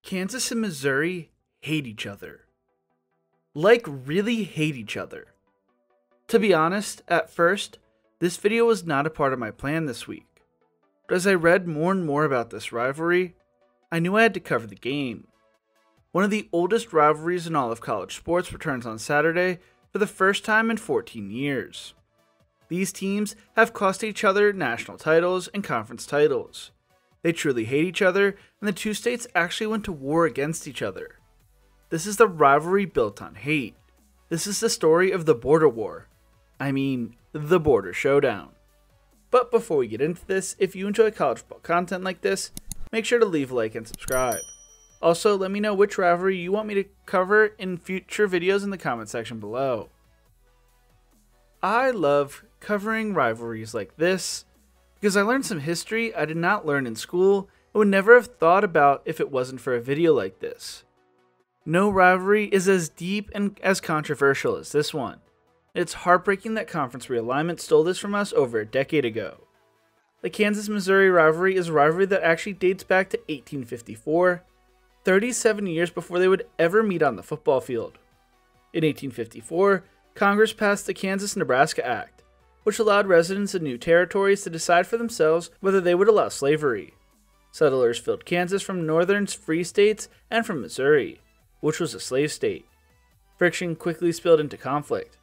Kansas and Missouri hate each other. Like, really hate each other. To be honest, at first, this video was not a part of my plan this week. But as I read more and more about this rivalry, I knew I had to cover the game. One of the oldest rivalries in all of college sports returns on Saturday for the first time in 14 years. These teams have cost each other national titles and conference titles. They truly hate each other, and the two states actually went to war against each other. This is the rivalry built on hate. This is the story of the border war. I mean, the border showdown. But before we get into this, if you enjoy college football content like this, make sure to leave a like and subscribe. Also, let me know which rivalry you want me to cover in future videos in the comment section below. I love covering rivalries like this because I learned some history I did not learn in school and would never have thought about if it wasn't for a video like this. No rivalry is as deep and as controversial as this one. It's heartbreaking that conference realignment stole this from us over a decade ago. The Kansas-Missouri rivalry is a rivalry that actually dates back to 1854, 37 years before they would ever meet on the football field. In 1854, Congress passed the Kansas-Nebraska Act, which allowed residents of new territories to decide for themselves whether they would allow slavery. Settlers filled Kansas from northern free states and from Missouri, which was a slave state. Friction quickly spilled into conflict.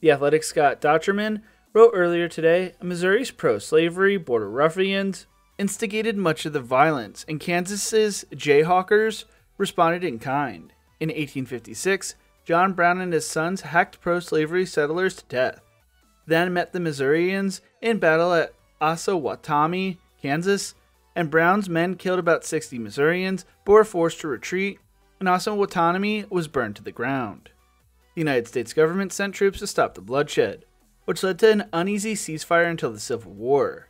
The Athletic's Scott Dochterman wrote earlier today, Missouri's pro-slavery border ruffians instigated much of the violence, and Kansas's Jayhawkers responded in kind. In 1856, John Brown and his sons hacked pro-slavery settlers to death, then met the Missourians in battle at Osawatomie, Kansas, and Brown's men killed about 60 Missourians but were forced to retreat, and Osawatomie was burned to the ground. The United States government sent troops to stop the bloodshed, which led to an uneasy ceasefire until the Civil War.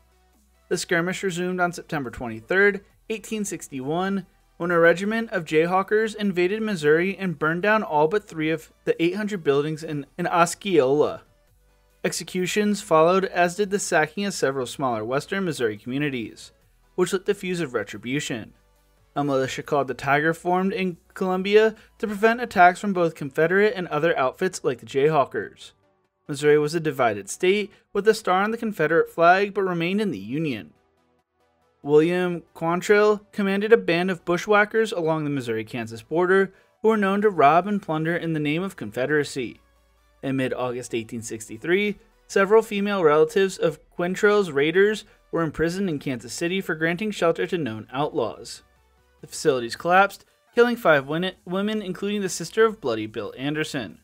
The skirmish resumed on September 23, 1861, when a regiment of Jayhawkers invaded Missouri and burned down all but 3 of the 800 buildings in Osceola. Executions followed, as did the sacking of several smaller western Missouri communities, which lit the fuse of retribution. A militia called the Tiger formed in Columbia to prevent attacks from both Confederate and other outfits like the Jayhawkers. Missouri was a divided state with a star on the Confederate flag but remained in the Union. William Quantrill commanded a band of bushwhackers along the Missouri-Kansas border who were known to rob and plunder in the name of Confederacy. In mid-August 1863, several female relatives of Quantrill's raiders were imprisoned in Kansas City for granting shelter to known outlaws. The facilities collapsed, killing 5 women, including the sister of Bloody Bill Anderson,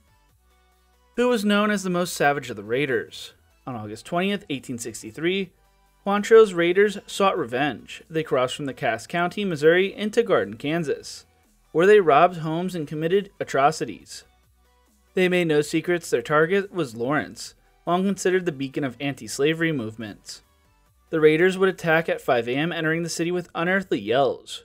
who was known as the most savage of the raiders. On August 20th, 1863, Quantrill's raiders sought revenge. They crossed from the Cass County, Missouri into Garden, Kansas, where they robbed homes and committed atrocities. They made no secrets their target was Lawrence, long considered the beacon of anti-slavery movements. The raiders would attack at 5 a.m., entering the city with unearthly yells.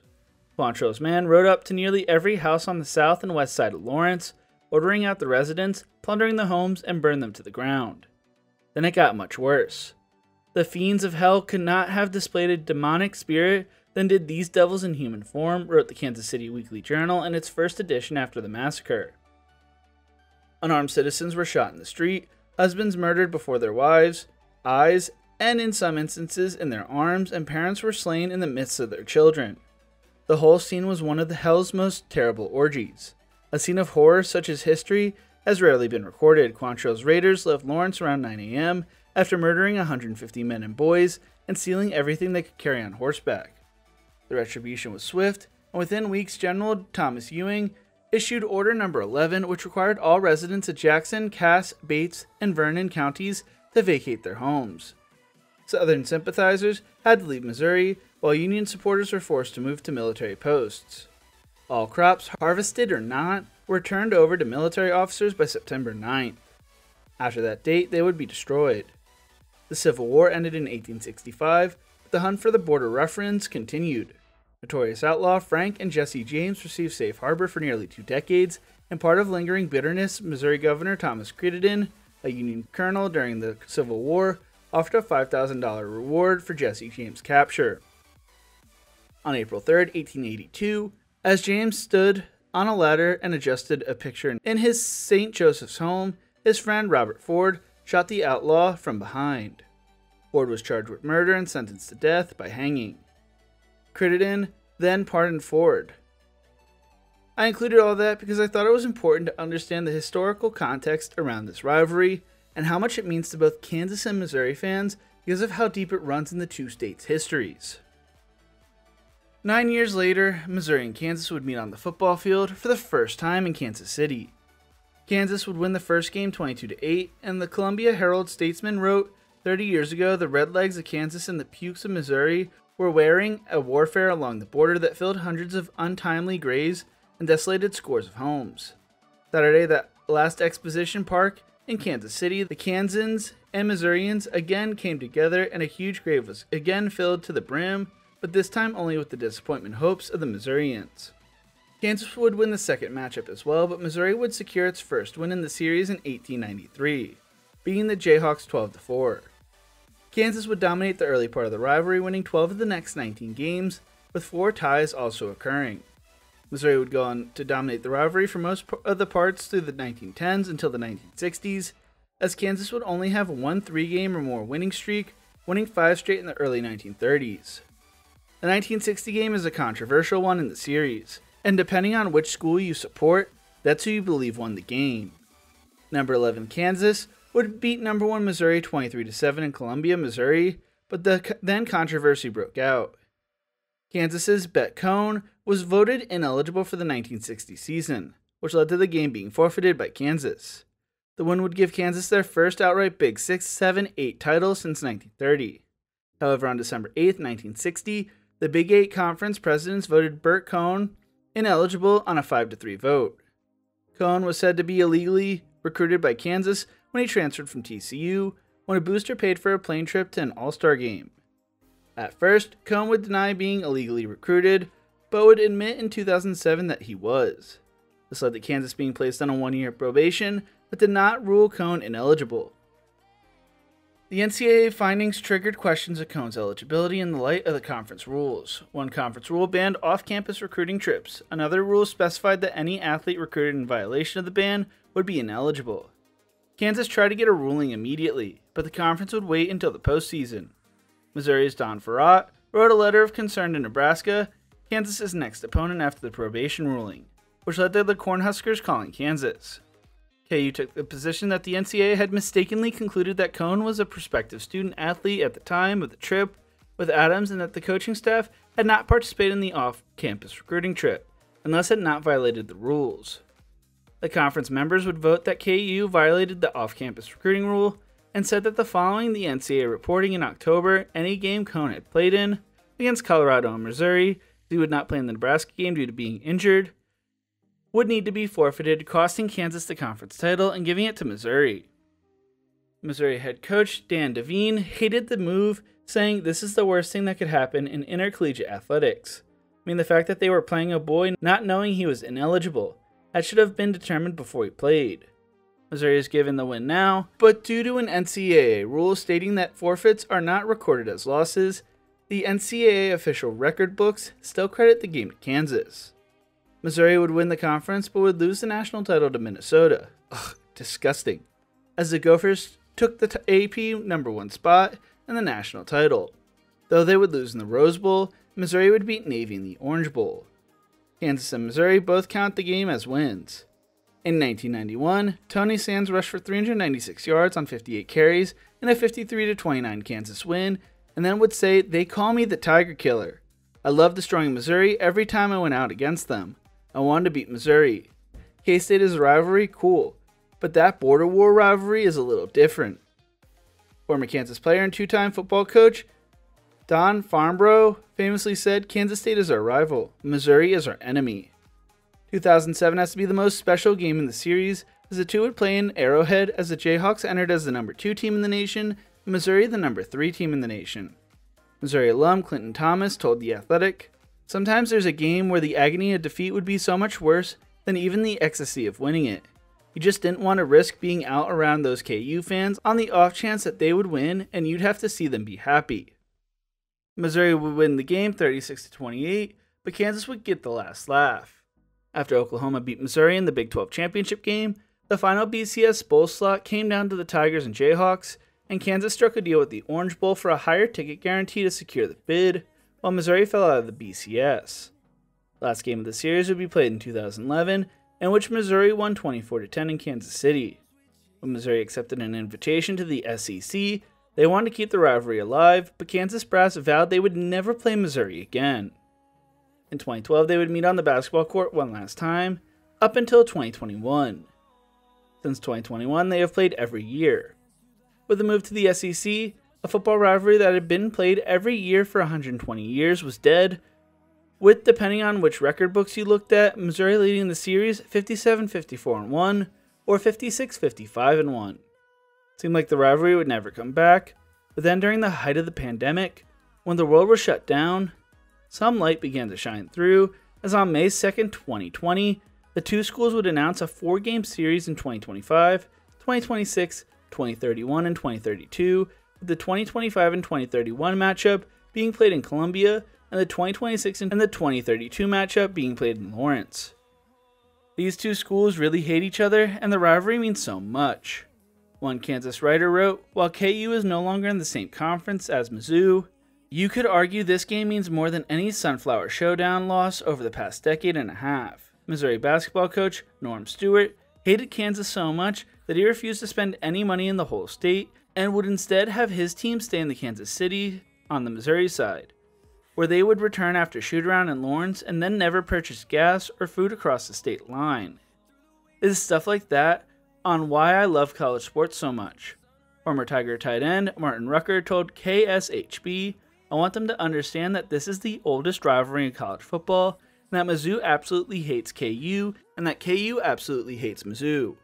Quantrill's men rode up to nearly every house on the south and west side of Lawrence, ordering out the residents, plundering the homes, and burned them to the ground. Then it got much worse. The fiends of hell could not have displayed a demonic spirit than did these devils in human form, wrote the Kansas City Weekly Journal in its first edition after the massacre. Unarmed citizens were shot in the street, husbands murdered before their wives' eyes, and in some instances in their arms, and parents were slain in the midst of their children. The whole scene was one of the hell's most terrible orgies. A scene of horror such as history has rarely been recorded. Quantrill's raiders left Lawrence around 9 a.m. after murdering 150 men and boys and stealing everything they could carry on horseback. The retribution was swift, and within weeks General Thomas Ewing issued Order No. 11, which required all residents of Jackson, Cass, Bates, and Vernon counties to vacate their homes. Southern sympathizers had to leave Missouri, while Union supporters were forced to move to military posts. All crops, harvested or not, were turned over to military officers by September 9th. After that date, they would be destroyed. The Civil War ended in 1865, but the hunt for the border ruffians continued. Notorious outlaw Frank and Jesse James received safe harbor for nearly 2 decades, and part of lingering bitterness, Missouri Governor Thomas Crittenden, a Union colonel during the Civil War, offered a $5,000 reward for Jesse James' capture. On April 3, 1882, As James stood on a ladder and adjusted a picture in his St. Joseph's home, his friend Robert Ford shot the outlaw from behind. Ford was charged with murder and sentenced to death by hanging. Crittenden then pardoned Ford. I included all that because I thought it was important to understand the historical context around this rivalry and how much it means to both Kansas and Missouri fans because of how deep it runs in the two states' histories. 9 years later, Missouri and Kansas would meet on the football field for the first time in Kansas City. Kansas would win the first game 22-8, and the Columbia Herald-Statesman wrote, 30 years ago, the Redlegs of Kansas and the Pukes of Missouri were wearing a warfare along the border that filled hundreds of untimely graves and desolated scores of homes. Saturday, that last exposition park in Kansas City, the Kansans and Missourians again came together and a huge grave was again filled to the brim, but this time only with the disappointment hopes of the Missourians. Kansas would win the second matchup as well, but Missouri would secure its first win in the series in 1893, beating the Jayhawks 12-4. Kansas would dominate the early part of the rivalry, winning 12 of the next 19 games, with 4 ties also occurring. Missouri would go on to dominate the rivalry for most of the parts through the 1910s until the 1960s, as Kansas would only have one 3-game or more winning streak, winning 5 straight in the early 1930s. The 1960 game is a controversial one in the series, and depending on which school you support, that's who you believe won the game. Number 11 Kansas would beat number 1 Missouri 23-7 in Columbia, Missouri, but then controversy broke out. Kansas's Bet Cohn was voted ineligible for the 1960 season, which led to the game being forfeited by Kansas. The win would give Kansas their first outright Big 6, 7, 8 title since 1930. However, on December 8, 1960, the Big 8 Conference presidents voted Bert Cohn ineligible on a 5-3 vote. Cohn was said to be illegally recruited by Kansas when he transferred from TCU, when a booster paid for a plane trip to an All-Star game. At first, Cohn would deny being illegally recruited, but would admit in 2007 that he was. This led to Kansas being placed on a 1-year probation, but did not rule Cohn ineligible. The NCAA findings triggered questions of Cohn's eligibility in the light of the conference rules. One conference rule banned off-campus recruiting trips. Another rule specified that any athlete recruited in violation of the ban would be ineligible. Kansas tried to get a ruling immediately, but the conference would wait until the postseason. Missouri's Don Farrat wrote a letter of concern to Nebraska, Kansas's next opponent after the probation ruling, which led to the Cornhuskers calling Kansas. KU took the position that the NCAA had mistakenly concluded that Cohn was a prospective student-athlete at the time of the trip with Adams and that the coaching staff had not participated in the off-campus recruiting trip, and thus had not violated the rules. The conference members would vote that KU violated the off-campus recruiting rule and said that following the NCAA reporting in October, any game Cohn had played in against Colorado and Missouri, he would not play in the Nebraska game due to being injured, would need to be forfeited, costing Kansas the conference title and giving it to Missouri. Missouri head coach Dan Devine hated the move, saying this is the worst thing that could happen in intercollegiate athletics. I mean, the fact that they were playing a boy not knowing he was ineligible. That should have been determined before he played. Missouri is given the win now, but due to an NCAA rule stating that forfeits are not recorded as losses, the NCAA official record books still credit the game to Kansas. Missouri would win the conference, but would lose the national title to Minnesota. Ugh, disgusting. As the Gophers took the AP number 1 spot and the national title. Though they would lose in the Rose Bowl, Missouri would beat Navy in the Orange Bowl. Kansas and Missouri both count the game as wins. In 1991, Tony Sands rushed for 396 yards on 58 carries in a 53-29 Kansas win, and then would say, "They call me the Tiger Killer. I love destroying Missouri every time I went out against them. I wanted to beat Missouri. K-State is a rivalry, cool, but that border war rivalry is a little different." Former Kansas player and 2-time football coach Don Farnborough famously said, "Kansas State is our rival. Missouri is our enemy." 2007 has to be the most special game in the series, as the two would play in Arrowhead as the Jayhawks entered as the number 2 team in the nation, and Missouri the number 3 team in the nation. Missouri alum Clinton Thomas told The Athletic, "Sometimes there's a game where the agony of defeat would be so much worse than even the ecstasy of winning it. You just didn't want to risk being out around those KU fans on the off chance that they would win, and you'd have to see them be happy." Missouri would win the game 36-28, but Kansas would get the last laugh. After Oklahoma beat Missouri in the Big 12 championship game, the final BCS Bowl slot came down to the Tigers and Jayhawks, and Kansas struck a deal with the Orange Bowl for a higher ticket guarantee to secure the bid, while Missouri fell out of the BCS. The last game of the series would be played in 2011, in which Missouri won 24-10 in Kansas City. When Missouri accepted an invitation to the SEC, they wanted to keep the rivalry alive, but Kansas brass vowed they would never play Missouri again. In 2012, they would meet on the basketball court one last time, up until 2021. Since 2021, they have played every year. With the move to the SEC, a football rivalry that had been played every year for 120 years was dead, with, depending on which record books you looked at, Missouri leading the series 57-54-1 or 56-55-1. Seemed like the rivalry would never come back, but then during the height of the pandemic, when the world was shut down, some light began to shine through, as on May 2nd, 2020, the two schools would announce a 4-game series in 2025, 2026, 2031, and 2032, with the 2025 and 2031 matchup being played in Columbia, and the 2026 and the 2032 matchup being played in Lawrence. These two schools really hate each other, and the rivalry means so much. One Kansas writer wrote, "While KU is no longer in the same conference as Mizzou, you could argue this game means more than any Sunflower Showdown loss over the past decade and a half." Missouri basketball coach Norm Stewart hated Kansas so much that he refused to spend any money in the whole state and would instead have his team stay in the Kansas City on the Missouri side, where they would return after shoot-around in Lawrence and then never purchase gas or food across the state line. It is stuff like that on why I love college sports so much. Former Tiger tight end Martin Rucker told KSHB, "I want them to understand that this is the oldest rivalry in college football, and that Mizzou absolutely hates KU, and that KU absolutely hates Mizzou."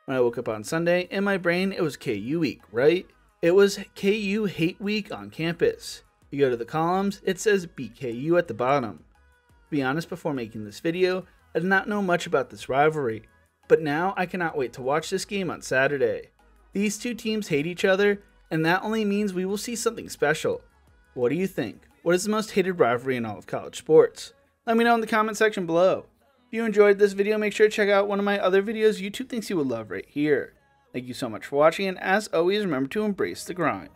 When I woke up on Sunday, in my brain it was KU week, right? It was KU hate week on campus. You go to the columns, it says BKU at the bottom. To be honest, before making this video, I did not know much about this rivalry, but now I cannot wait to watch this game on Saturday. These two teams hate each other, and that only means we will see something special. What do you think? What is the most hated rivalry in all of college sports? Let me know in the comment section below. If you enjoyed this video, make sure to check out one of my other videos YouTube thinks you would love right here. Thank you so much for watching, and as always, remember to embrace the grind.